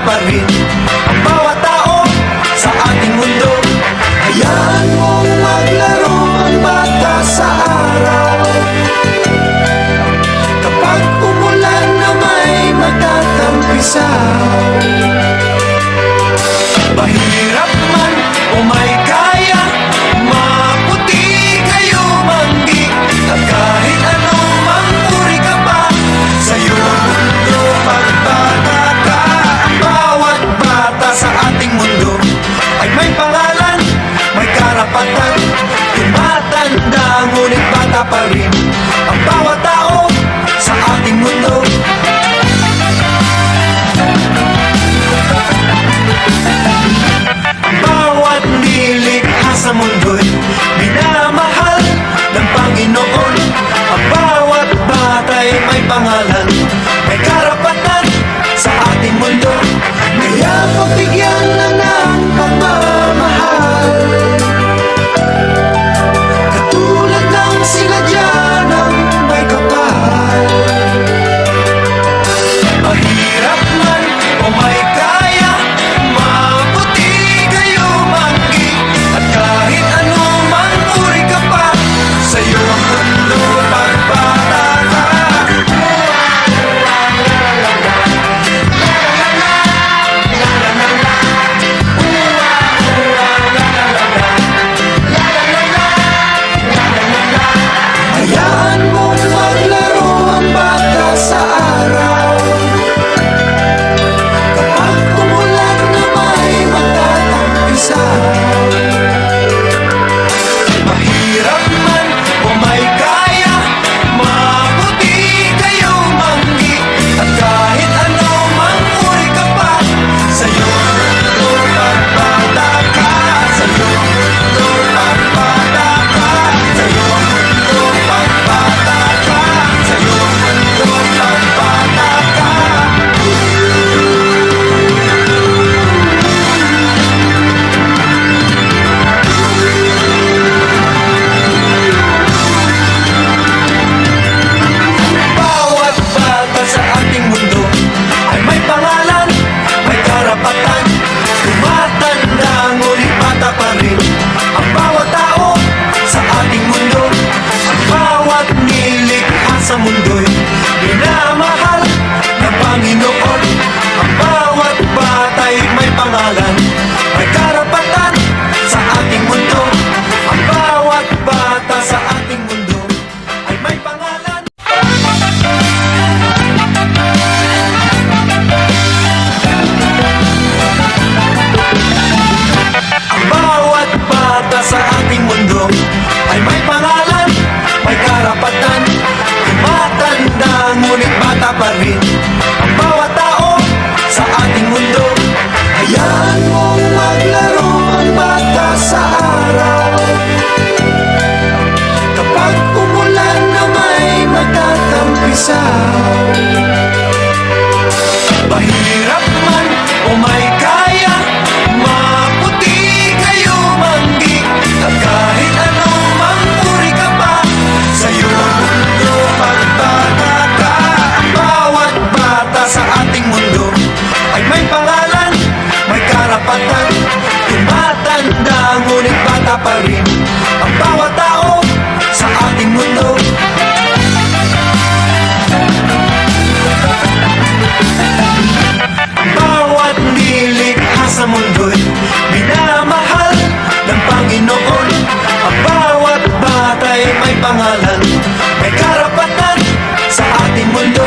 pa rin ang bawat tao sa ating mundo. Hayaan mong maglaro ang bata sa araw. Kapag umulan na may magtatampisaw. Mahirap man o may kaya, maputi kayo manggi. At kahit anong mang-uri ka pa, sa iyong mundo pagbata ka. Ang bawat bata sa ating mundo ay may pangalan, may karapatan. Tumatanda ngunit bata pa rin ang bawat tao sa ating mundo. Bawat nilikha sa mundo'y minamahal ng Panginoon. Ang bawat bata'y may pangalan, may karapatan sa ating mundo. Kaya pagbigyan na ng pagmamahal, katulad ng sila dyan ang may kapal. Mahirap man o may kaya, maputi kayo manggi. At kahit ano mang uri ka pa, sa iyong mundo pagbata ka. Hayaan mong maglaro ang bata sa araw. Kapag umulan na may magtatampisaw. Mahirap man o may kaya, mabuti kayo manggi. At kahit ano mang uri ka pa, sa iyong mundo pagbata ka. Sa iyong mundo pagbata ka. Sa iyong mundo pagbata ka. Sa iyong mundo pagbata ka. Bawat bata sa ating mundo ay may pangalan, may karapatan. Tumatanda ngunit bata pa rin ang bawat tao sa ating mundo. Ang bawat nilikha sa mundo'y minamahal ng Panginoon. Ang bawat bata'y may pangalan, may karapatan sa ating mundo. Ang bawat bata sa ating mundo ay may pangalan. Ang bawat bata sa ating mundo ay may pangalan, may karapatan. Tumatanda ngunit bata pa rin ang bawat tao sa ating mundo. Hayaan mong maglaro ang bata sa araw. Kapag umulan na may magtatampisaw. Mahirap man o may kaya, maputi kayo manggi. At kahit anong mang-uri ka pa, sa iyong mundo pagbata ka. Ang bawat bata sa ating mundo ay may pangalan, may karapatan. Tumatanda ngunit bata pa rin ang bawat tao sa ating mundo. Bawat nilikha sa mundo'y minamahal ng Panginoon. Ang bawat bata'y may pangalan, may karapatan sa ating mundo.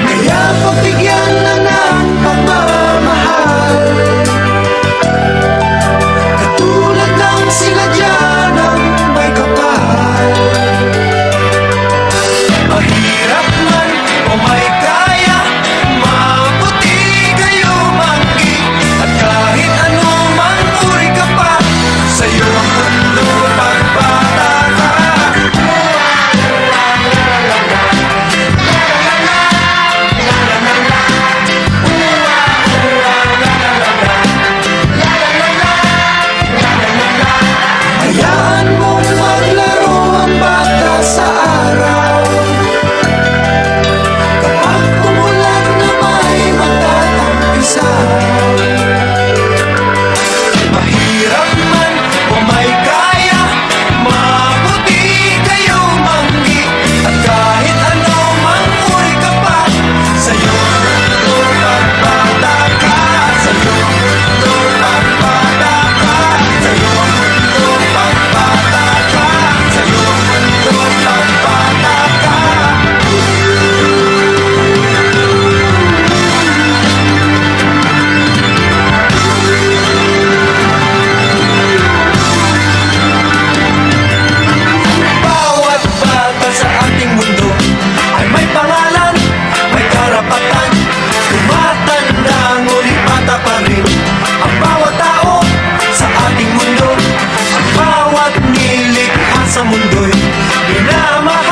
Kaya pagbigyan na ng pagmamahal, katulad ng sila dyan sa mundo'y minamahal.